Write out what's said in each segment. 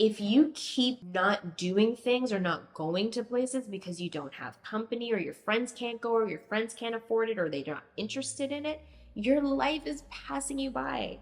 If you keep not doing things or not going to places because you don't have company or your friends can't go or your friends can't afford it or they're not interested in it, your life is passing you by.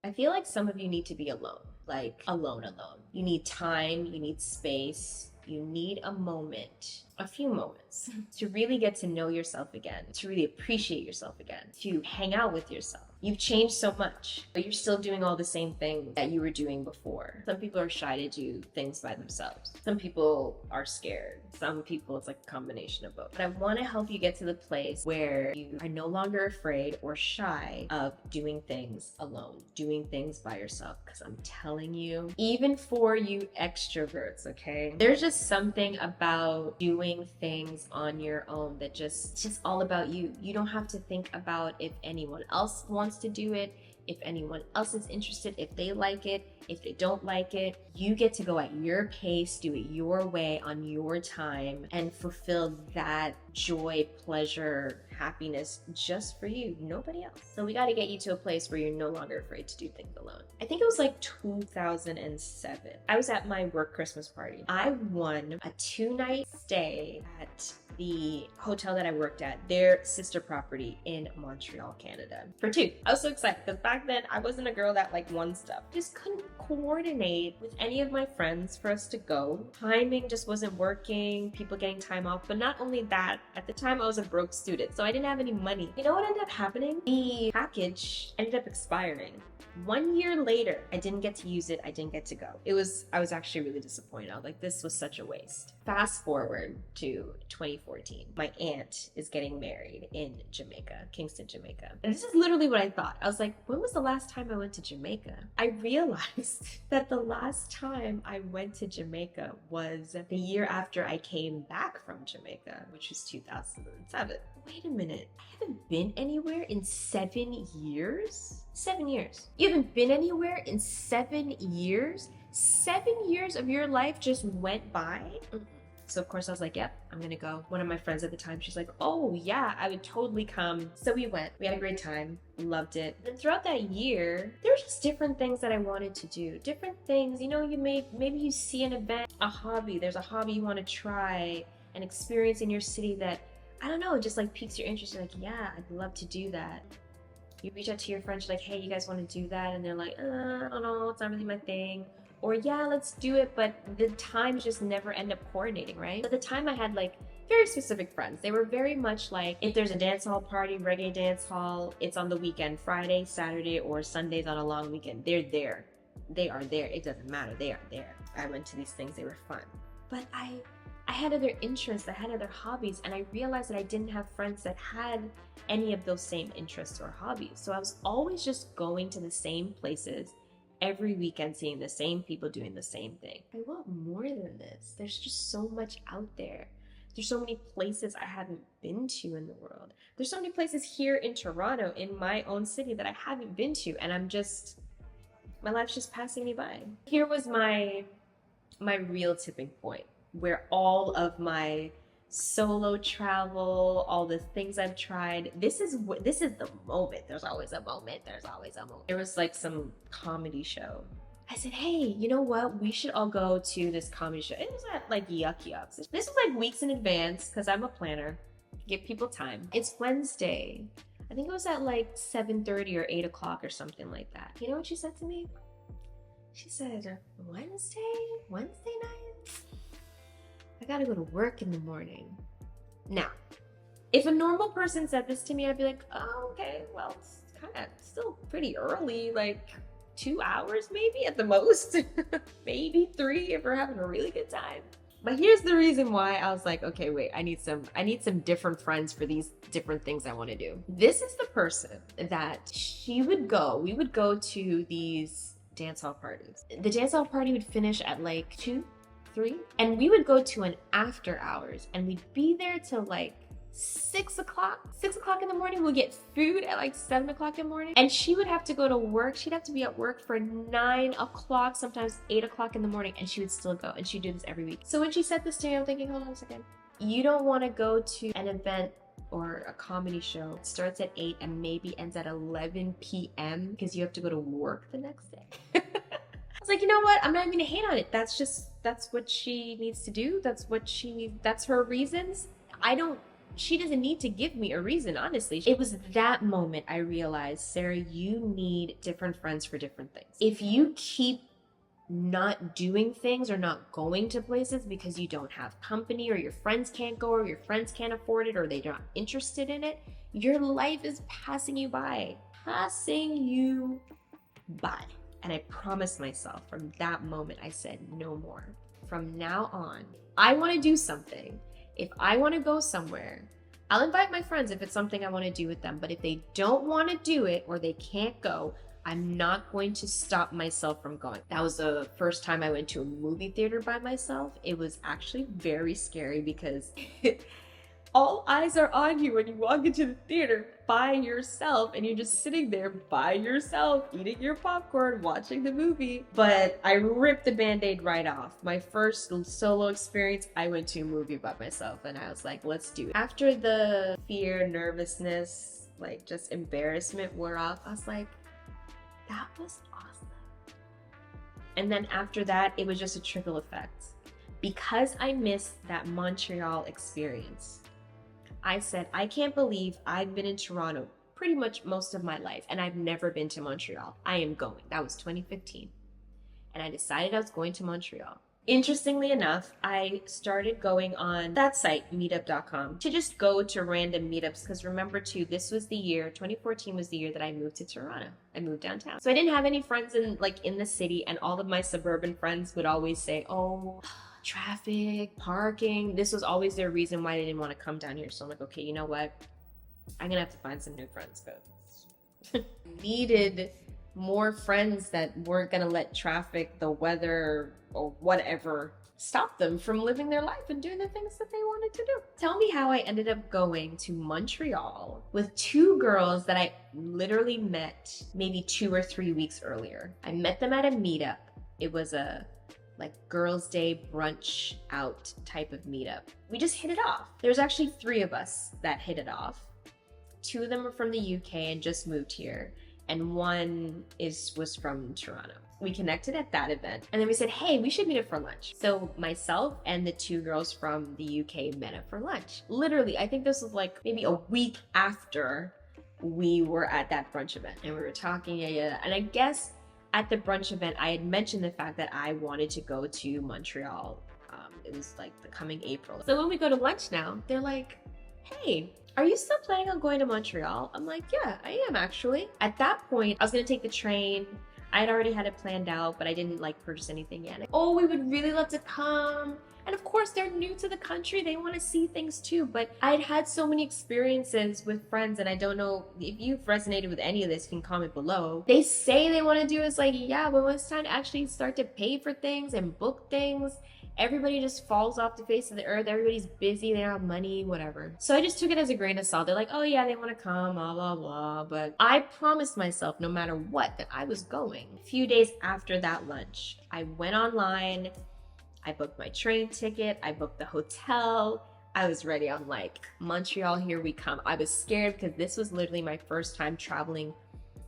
I feel like some of you need to be alone, like alone, alone. You need time, you need space, you need a moment, a few moments to really get to know yourself again, to really appreciate yourself again, to hang out with yourself. You've changed so much, but you're still doing all the same things that you were doing before. Some people are shy to do things by themselves. Some people are scared. Some people, it's like a combination of both. But I want to help you get to the place where you are no longer afraid or shy of doing things alone, doing things by yourself. Because I'm telling you, even for you extroverts, okay, there's just something about doing things on your own that it's just all about you. You don't have to think about if anyone else wants to do it, if anyone else is interested, if they like it, if they don't like it. You get to go at your pace, do it your way on your time, and fulfill that joy, pleasure, happiness just for you, nobody else. So we got to get you to a place where you're no longer afraid to do things alone. I think it was like 2007. I was at my work Christmas party. I won a 2-night stay at the hotel that I worked at, their sister property in Montreal, Canada, for 2. I was so excited because back then I wasn't a girl that like won stuff. Just couldn't coordinate with any of my friends for us to go. Timing just wasn't working, people getting time off. But not only that, at the time I was a broke student, so I didn't have any money. You know what ended up happening? The package ended up expiring. 1 year later, I didn't get to use it. I didn't get to go. I was actually really disappointed. I was like, this was such a waste. Fast forward to 2014. My aunt is getting married in Jamaica, Kingston, Jamaica. And this is literally what I thought. I was like, when was the last time I went to Jamaica? I realized that the last time I went to Jamaica was the year after I came back from Jamaica, which was 2007. Wait a minute. I haven't been anywhere in 7 years? 7 years. You haven't been anywhere in 7 years? 7 years of your life just went by? So of course I was like, yep, I'm gonna go. One of my friends at the time, she's like, oh yeah, I would totally come. So we went, we had a great time, loved it. And throughout that year, there were just different things that I wanted to do. Different things, you know, maybe you see an event, a hobby, there's a hobby you wanna try, an experience in your city that, I don't know, it just like piques your interest. You're like, yeah, I'd love to do that. You reach out to your friends, you're like, hey, you guys wanna do that? And they're like, I don't know, it's not really my thing. Or yeah, let's do it, but the times just never end up coordinating, right? At the time I had like very specific friends. They were very much like, if there's a dance hall party, reggae dance hall, it's on the weekend, Friday, Saturday, or Sundays on a long weekend. They're there. They are there. It doesn't matter. They are there. I went to these things, they were fun. But I had other interests, I had other hobbies, and I realized that I didn't have friends that had any of those same interests or hobbies. So I was always just going to the same places every weekend, seeing the same people doing the same thing. I want more than this. There's just so much out there. There's so many places I haven't been to in the world. There's so many places here in Toronto, in my own city, that I haven't been to, and my life's just passing me by. Here was my real tipping point, where all of my solo travel, all the things I've tried, this is the moment. There's always a moment. There was like some comedy show. I said, hey, you know what? We should all go to this comedy show. It was at like Yuck Yucks. This was like weeks in advance because I'm a planner. Give people time. It's Wednesday. I think it was at like 7:30 or 8 o'clock or something like that. You know what she said to me? She said, Wednesday night? I gotta go to work in the morning. Now, if a normal person said this to me, I'd be like, oh, okay, well, it's kind of still pretty early, like 2 hours maybe at the most, maybe 3 if we're having a really good time. But here's the reason why I was like, okay, wait, I need some different friends for these different things I want to do. This is the person that we would go to these dance hall parties. The dance hall party would finish at like 2, 3, and we would go to an after hours, and we'd be there till like 6 o'clock in the morning. We'll get food at like 7 o'clock in the morning, and she would have to go to work. She'd have to be at work for 9 o'clock, sometimes 8 o'clock in the morning, and she would still go, and she'd do this every week. So when she said this to me, I'm thinking, hold on a second. You don't want to go to an event or a comedy show. It starts at 8 and maybe ends at 11 p.m. because you have to go to work the next day. I was like, you know what? I'm not even gonna hate on it. That's what she needs to do. That's her reasons. She doesn't need to give me a reason, honestly. It was that moment I realized, Sarah, you need different friends for different things. If you keep not doing things or not going to places because you don't have company, or your friends can't go, or your friends can't afford it, or they're not interested in it, your life is passing you by. Passing you by. And I promised myself from that moment, I said, no more. From now on, I want to do something. If I want to go somewhere, I'll invite my friends if it's something I want to do with them. But if they don't want to do it or they can't go, I'm not going to stop myself from going. That was the first time I went to a movie theater by myself. It was actually very scary because all eyes are on you when you walk into the theater by yourself, and you're just sitting there by yourself, eating your popcorn, watching the movie. But I ripped the Band-Aid right off. My first solo experience, I went to a movie by myself, and I was like, let's do it. After the fear, nervousness, like just embarrassment wore off, I was like, that was awesome. And then after that, it was just a trickle effect. Because I missed that Montreal experience, I said, I can't believe I've been in Toronto pretty much most of my life, and I've never been to Montreal. I am going. That was 2015. And I decided I was going to Montreal. Interestingly enough, I started going on that site, meetup.com, to just go to random meetups. Because remember too, this was the year, 2014 was the year that I moved to Toronto. I moved downtown. So I didn't have any friends in the city, and all of my suburban friends would always say, oh, traffic, parking. This was always their reason why they didn't want to come down here. So I'm like, okay, you know what? I'm gonna have to find some new friends, because needed more friends that weren't gonna let traffic, the weather, or whatever stop them from living their life and doing the things that they wanted to do. Tell me how I ended up going to Montreal with two girls that I literally met maybe 2 or 3 weeks earlier. I met them at a meetup. It was a girls' day brunch out type of meetup. We just hit it off. There's actually 3 of us that hit it off. 2 of them were from the UK and just moved here, and one was from Toronto. We connected at that event, and then we said, hey, we should meet up for lunch. So myself and the 2 girls from the UK met up for lunch. Literally, I think this was like maybe a week after we were at that brunch event, and we were talking, and I guess at the brunch event, I had mentioned the fact that I wanted to go to Montreal. It was like the coming April. So when we go to lunch now, they're like, hey, are you still planning on going to Montreal? I'm like, yeah, I am actually. At that point, I was gonna take the train. I had already had it planned out, but I didn't purchase anything yet. Oh, we would really love to come. And of course, they're new to the country. They want to see things too. But I'd had so many experiences with friends, and I don't know if you've resonated with any of this, you can comment below. They say they want to do it, yeah, but when it's time to actually start to pay for things and book things, everybody just falls off the face of the earth. Everybody's busy, they don't have money, whatever. So I just took it as a grain of salt. They're like, oh yeah, they want to come, blah, blah, blah. But I promised myself, no matter what, that I was going. A few days after that lunch, I went online, I booked my train ticket, I booked the hotel. I was ready. I'm like, Montreal, here we come. I was scared because this was literally my first time traveling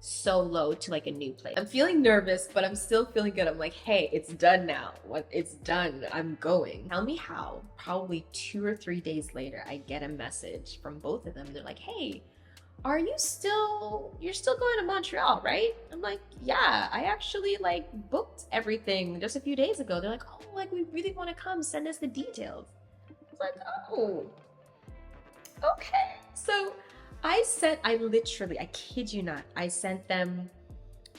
solo to a new place. I'm feeling nervous, but I'm still feeling good. I'm like, hey, it's done now. It's done. I'm going. Tell me how. Probably 2 or 3 days later, I get a message from both of them. They're like, hey, you're still going to Montreal, right? I'm like, yeah, I actually booked everything just a few days ago. They're like, oh, we really want to come. Send us the details. I was like, oh, okay. So I kid you not, I sent them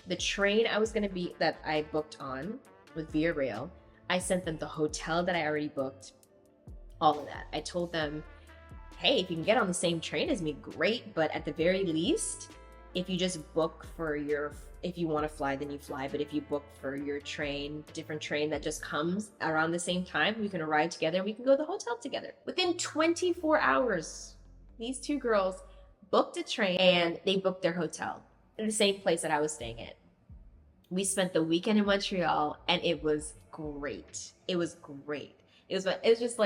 the train that I booked on with Via Rail. I sent them the hotel that I already booked, all of that. I told them, hey, if you can get on the same train as me, great. But at the very least, if you just book if you want to fly, then you fly. But if you book for your train, different train that just comes around the same time, we can arrive together and we can go to the hotel together. Within 24 hours, these 2 girls booked a train and they booked their hotel in the same place that I was staying at. We spent the weekend in Montreal and it was great. It was great. It was just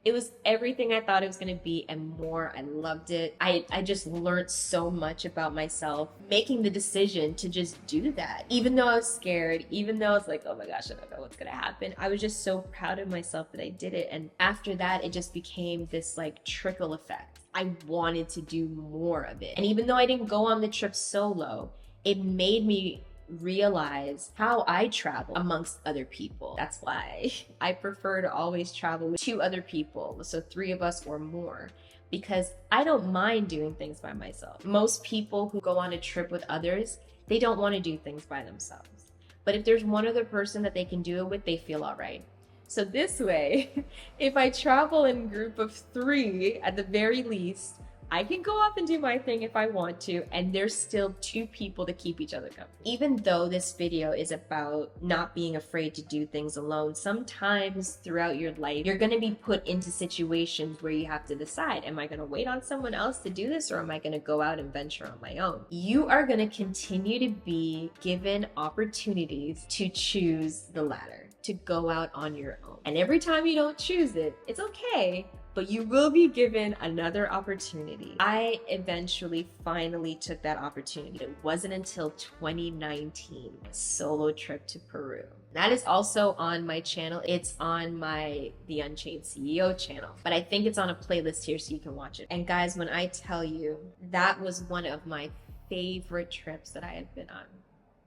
It was everything I thought it was gonna be and more. I loved it. I just learned so much about myself making the decision to just do that. Even though I was scared, even though I was like, oh my gosh, I don't know what's gonna happen. I was just so proud of myself that I did it. And after that, it just became this like trickle effect. I wanted to do more of it. And even though I didn't go on the trip solo, it made me realize how I travel amongst other people. That's why I prefer to always travel with 2 other people, so 3 of us or more, because I don't mind doing things by myself. Most people who go on a trip with others, they don't want to do things by themselves. But if there's one other person that they can do it with, they feel all right. So this way, if I travel in a group of 3 at the very least, I can go off and do my thing if I want to, and there's still 2 people to keep each other company. Even though this video is about not being afraid to do things alone, sometimes throughout your life, you're gonna be put into situations where you have to decide, am I gonna wait on someone else to do this, or am I gonna go out and venture on my own? You are gonna continue to be given opportunities to choose the latter, to go out on your own. And every time you don't choose it, it's okay, but you will be given another opportunity. I eventually finally took that opportunity. It wasn't until 2019, a solo trip to Peru. That is also on my channel. It's on my The Unchained CEO channel, but I think it's on a playlist here so you can watch it. And guys, when I tell you, that was one of my favorite trips that I have been on.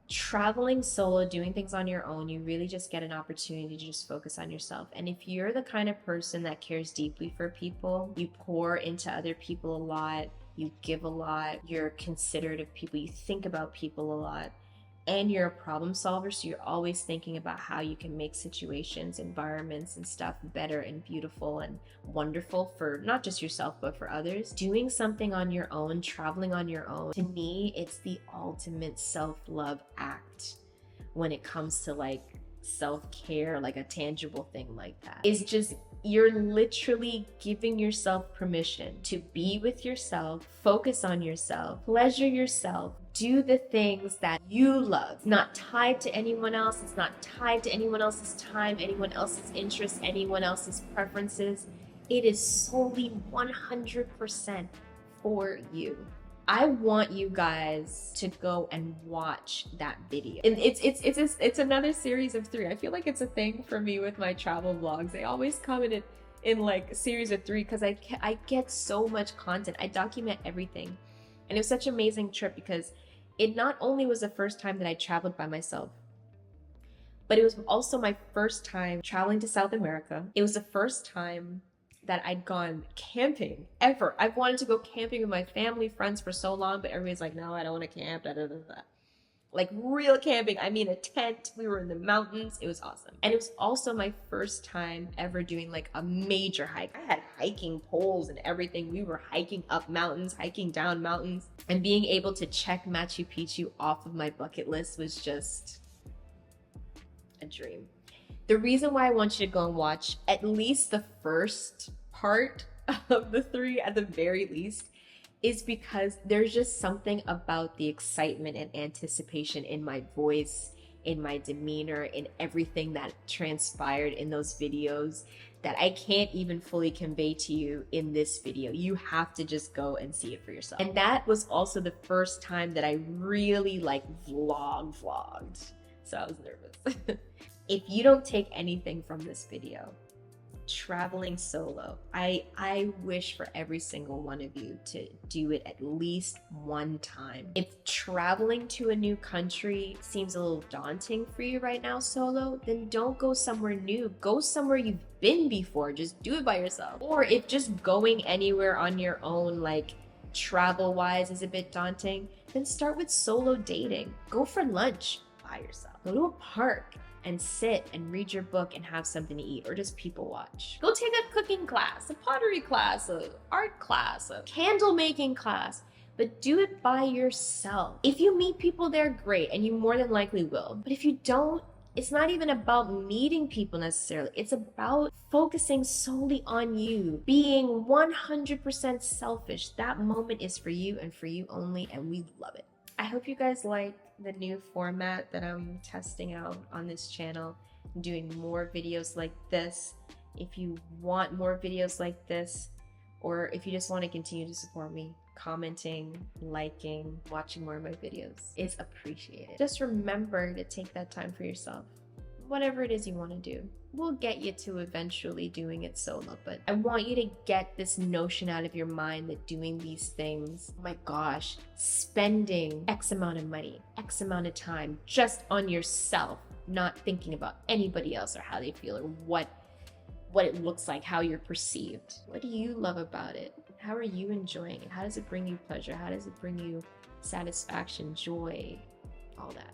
Traveling solo, doing things on your own, you really just get an opportunity to just focus on yourself. And if you're the kind of person that cares deeply for people, you pour into other people a lot, you give a lot, you're considerate of people, you think about people a lot, and you're a problem solver, so you're always thinking about how you can make situations, environments, and stuff better and beautiful and wonderful for not just yourself, but for others. Doing something on your own, traveling on your own, to me, it's the ultimate self-love act when it comes to like self-care, like a tangible thing like that. It's just, you're literally giving yourself permission to be with yourself, focus on yourself, pleasure yourself, do the things that you love. It's not tied to anyone else. It's not tied to anyone else's time, anyone else's interests, anyone else's preferences. It is solely 100% for you. I want you guys to go and watch that video. And it's another series of 3. I feel like it's a thing for me with my travel vlogs. They always come in like a series of 3 because I get so much content. I document everything. And it was such an amazing trip because it not only was the first time that I traveled by myself, but it was also my first time traveling to South America. It was the first time that I'd gone camping ever. I've wanted to go camping with my family, friends for so long, but everybody's like, no, I don't want to camp, da, da, da, da. Like real camping. I mean, a tent. We were in the mountains. It was awesome. And it was also my first time ever doing like a major hike. I had hiking poles and everything. We were hiking up mountains, hiking down mountains, and being able to check Machu Picchu off of my bucket list was just a dream. The reason why I want you to go and watch at least the first part of the 3 at the very least is because there's just something about the excitement and anticipation in my voice, in my demeanor, in everything that transpired in those videos that I can't even fully convey to you in this video. You have to just go and see it for yourself. And that was also the first time that I really like vlogged. So I was nervous. If you don't take anything from this video, traveling solo, I wish for every single one of you to do it at least one time. If traveling to a new country seems a little daunting for you right now solo, then don't go somewhere new. Go somewhere you've been before. Just do it by yourself. Or if just going anywhere on your own, like travel-wise, is a bit daunting, then start with solo dating. Go for lunch by yourself. Go to a park and sit and read your book and have something to eat, or just people watch. Go take a cooking class, a pottery class, an art class, a candle making class, but do it by yourself. If you meet people there, great, and you more than likely will. But if you don't, it's not even about meeting people necessarily. It's about focusing solely on you, being 100% selfish. That moment is for you and for you only, and we love it. I hope you guys like the new format that I'm testing out on this channel. I'm doing more videos like this. If you want more videos like this, or if you just want to continue to support me, commenting, liking, watching more of my videos is appreciated. Just remember to take that time for yourself. Whatever it is you want to do, we'll get you to eventually doing it solo, but I want you to get this notion out of your mind that doing these things, oh my gosh, spending X amount of money, X amount of time just on yourself, not thinking about anybody else or how they feel or what it looks like, how you're perceived. What do you love about it? How are you enjoying it? How does it bring you pleasure? How does it bring you satisfaction, joy, all that?